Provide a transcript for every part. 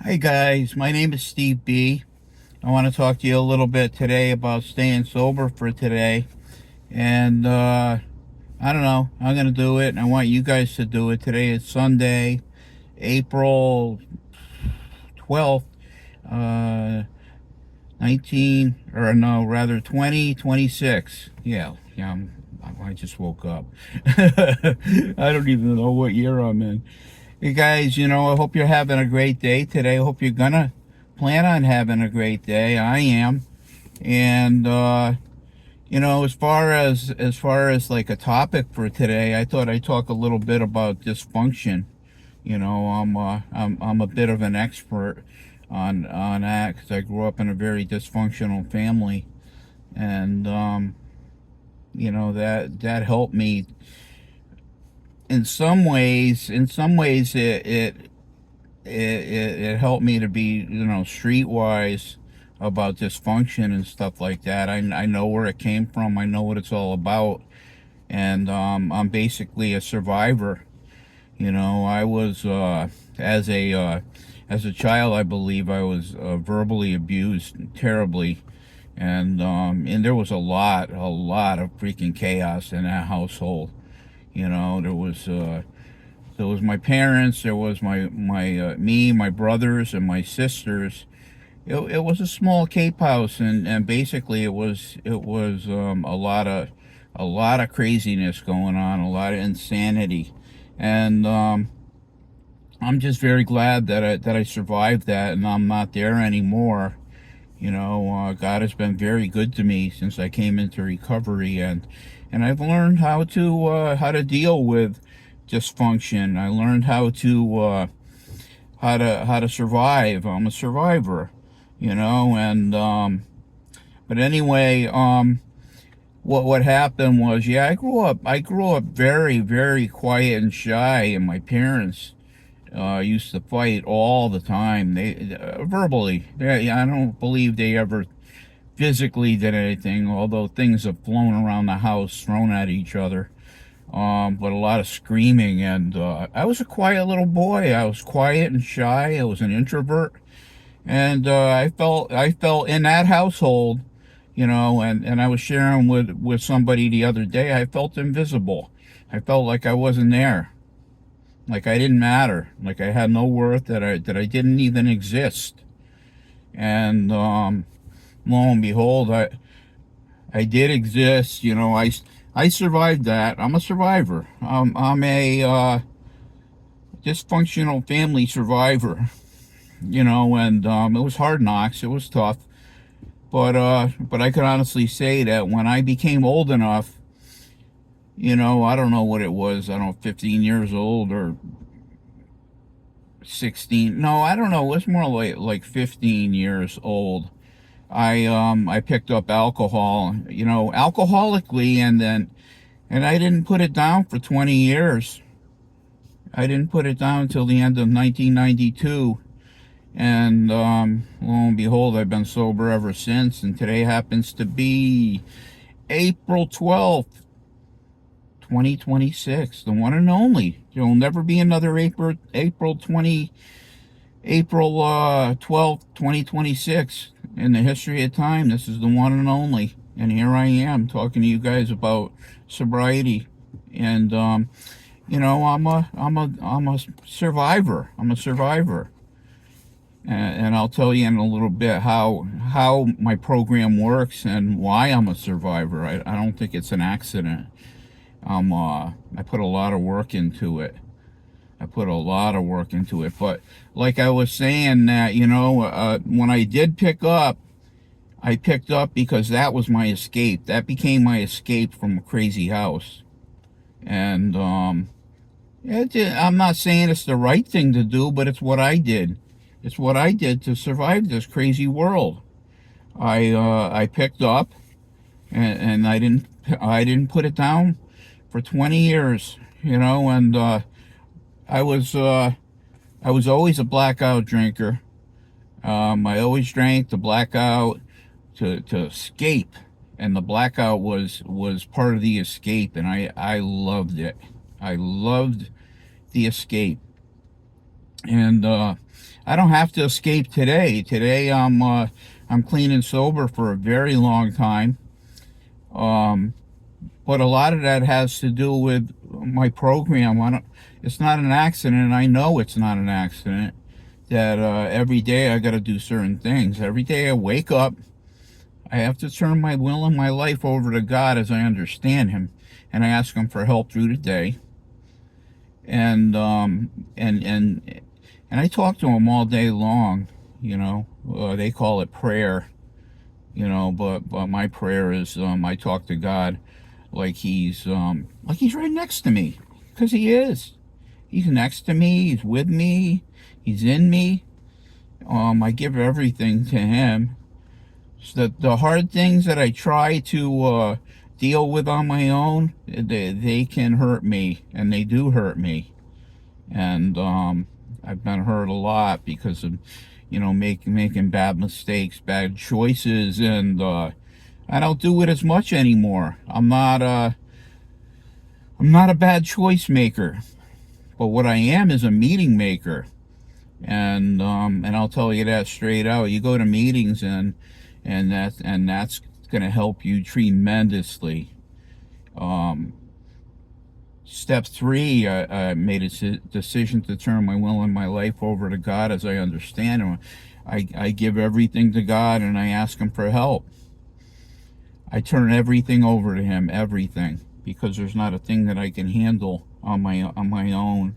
Hey guys, my name is Steve B. I want to talk to you a little bit today about staying sober for today. And I don't know, I'm going to do it, and I want you guys to do it. Today is Sunday, April 12th, uh, 19, or no, rather 2026. I just woke up. I don't even know what year I'm in. Hey guys, I hope you're having a great day today. I hope you're gonna plan on having a great day. I am. And as far as like a topic for today, I thought I'd talk a little bit about dysfunction. I'm a bit of an expert on that because I grew up in a very dysfunctional family, and that helped me in some ways. It helped me to be, streetwise about dysfunction and stuff like that. I know where it came from. I know what it's all about, and I'm basically a survivor. I was as a child, I believe I was verbally abused terribly, and there was a lot of freaking chaos in that household. There was my parents, there was my me, my brothers, and my sisters. It was a small Cape house, and basically it was a lot of craziness going on, a lot of insanity, and I'm just very glad that I survived that, and I'm not there anymore. God has been very good to me since I came into recovery, and I've learned how to deal with dysfunction. I learned how to survive. I'm a survivor, and but anyway, what happened was, yeah, I grew up very, very quiet and shy, and my parents used to fight all the time. They verbally. Yeah, I don't believe they ever physically did anything, although things have flown around the house, thrown at each other. But a lot of screaming, and I was a quiet little boy. I was quiet and shy. I was an introvert, and I felt in that household, and I was sharing with somebody the other day. I felt invisible. I felt like I wasn't there, like I didn't matter, like I had no worth, that I didn't even exist. And lo and behold, I did exist. I survived that. I'm a survivor. I'm a dysfunctional family survivor. And it was hard knocks. It was tough, but I could honestly say that when I became old enough, I don't know what it was. I don't know, 15 years old or 16. No, I don't know. It was more like 15 years old. I picked up alcohol, alcoholically, and I didn't put it down for 20 years. I didn't put it down until the end of 1992. And lo and behold, I've been sober ever since. And today happens to be April 12th, 2026, the one and only. There'll never be another April 12th, 2026 in the history of time. This is the one and only. And here I am talking to you guys about sobriety. And I'm a survivor. I'm a survivor. And I'll tell you in a little bit how my program works and why I'm a survivor. I don't think it's an accident. I put a lot of work into it. But like I was saying, that when I did pick up, I picked up because that was my escape. That became my escape from a crazy house. And I'm not saying it's the right thing to do, but it's what I did. It's what I did to survive this crazy world. I picked up, and I didn't put it down for 20 years. And I was always a blackout drinker. I always drank to blackout, to escape, and the blackout was part of the escape, and I loved it. I loved the escape, and I don't have to escape today. Today I'm clean and sober for a very long time. Um, but a lot of that has to do with my program. It's not an accident. I know it's not an accident that every day I got to do certain things. Every day I wake up, I have to turn my will and my life over to God as I understand Him, and I ask Him for help through the day. And and I talk to Him all day long. You know, they call it prayer. You know, but my prayer is I talk to God like He's right next to me, because He is. He's next to me. He's with me. He's in me. I give everything to Him. So the hard things that I try to deal with on my own, they can hurt me, and they do hurt me. And I've been hurt a lot because of, making bad mistakes, bad choices, and I don't do it as much anymore. I'm not a bad choice maker, but what I am is a meeting maker. And I'll tell you that straight out. You go to meetings, and that's going to help you tremendously. Um, Step three, I made a decision to turn my will and my life over to God as I understand Him. I give everything to God, and I ask Him for help. I turn everything over to Him, everything, because there's not a thing that I can handle on my own.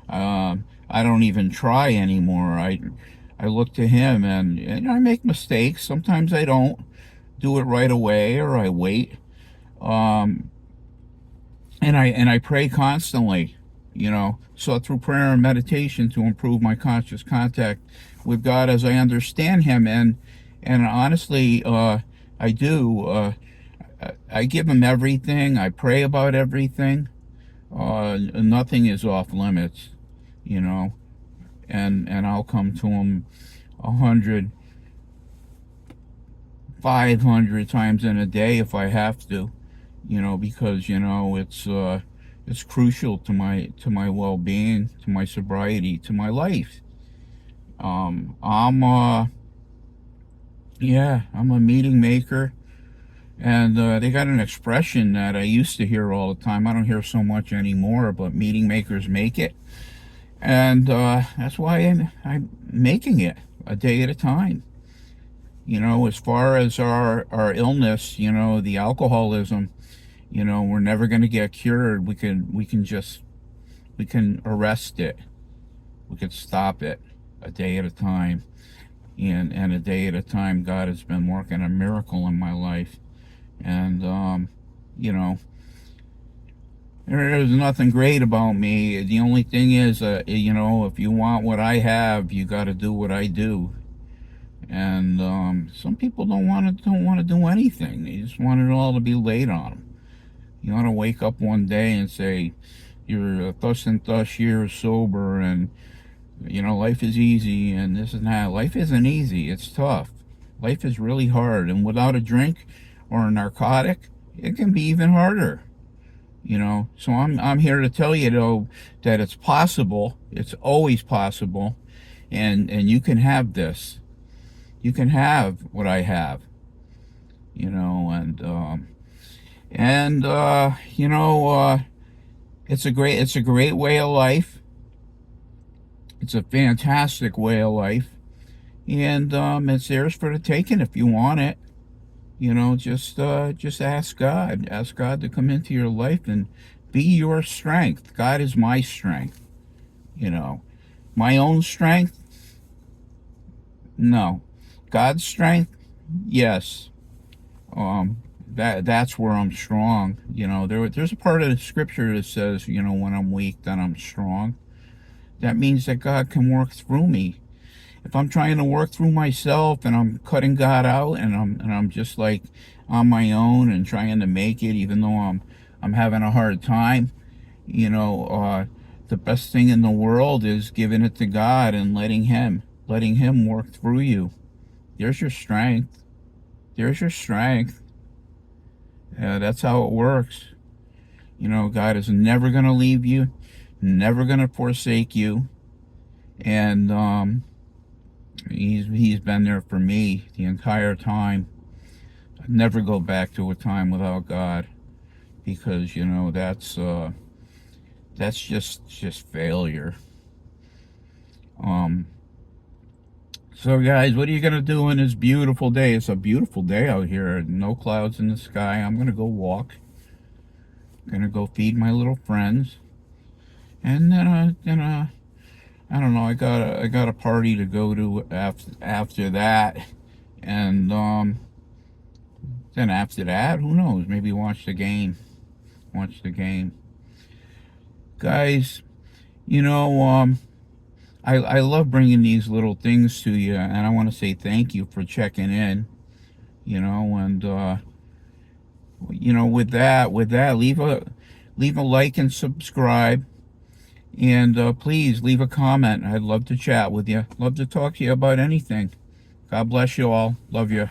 I don't even try anymore. I look to Him, and I make mistakes. Sometimes I don't do it right away, or I wait. Um, and I pray constantly, so through prayer and meditation to improve my conscious contact with God as I understand Him, and honestly, I do. I give Him everything. I pray about everything. Nothing is off limits, you know, and I'll come to Him 100, 500 times in a day if I have to, because it's crucial to my well-being, to my sobriety, to my life. I'm Yeah, I'm a meeting maker, and they got an expression that I used to hear all the time. I don't hear so much anymore, but meeting makers make it, and that's why I'm making it a day at a time. As far as our illness, the alcoholism, we're never going to get cured. We can arrest it. We can stop it a day at a time. And a day at a time, God has been working a miracle in my life. And, you know, there's nothing great about me. The only thing is, if you want what I have, you got to do what I do. And some people don't want to do anything. They just want it all to be laid on them. You want to wake up one day and say, you're thus and thus years sober, and life is easy, and this and that. Life isn't easy. It's tough. Life is really hard, and without a drink or a narcotic, it can be even harder. So I'm here to tell you, though, that it's possible. It's always possible, and you can have this. You can have what I have. And it's a great way of life. It's a fantastic way of life, and it's theirs for the taking if you want it. Just ask God. Ask God to come into your life and be your strength. God is my strength. My own strength, no. God's strength, yes. That's where I'm strong. There's a part of the scripture that says, when I'm weak, then I'm strong. That means that God can work through me. If I'm trying to work through myself, and I'm cutting God out, and I'm just like on my own and trying to make it, even though I'm having a hard time, the best thing in the world is giving it to God and letting Him work through you. There's your strength. There's your strength. That's how it works. God is never going to leave you, never going to forsake you. And He's been there for me the entire time. I'd never go back to a time without God, because you know that's just failure. Um, so guys, what are you gonna do in this beautiful day? It's a beautiful day out here. No clouds in the sky. I'm gonna go walk. Gonna go feed my little friends, and then I don't know. I got a party to go to after that, and then after that, who knows? Maybe watch the game. Watch the game, guys. You know, I love bringing these little things to you, and I want to say thank you for checking in. You know, and you know, with that, leave a like and subscribe. And please leave a comment. I'd love to chat with you. Love to talk to you about anything. God bless you all. Love you.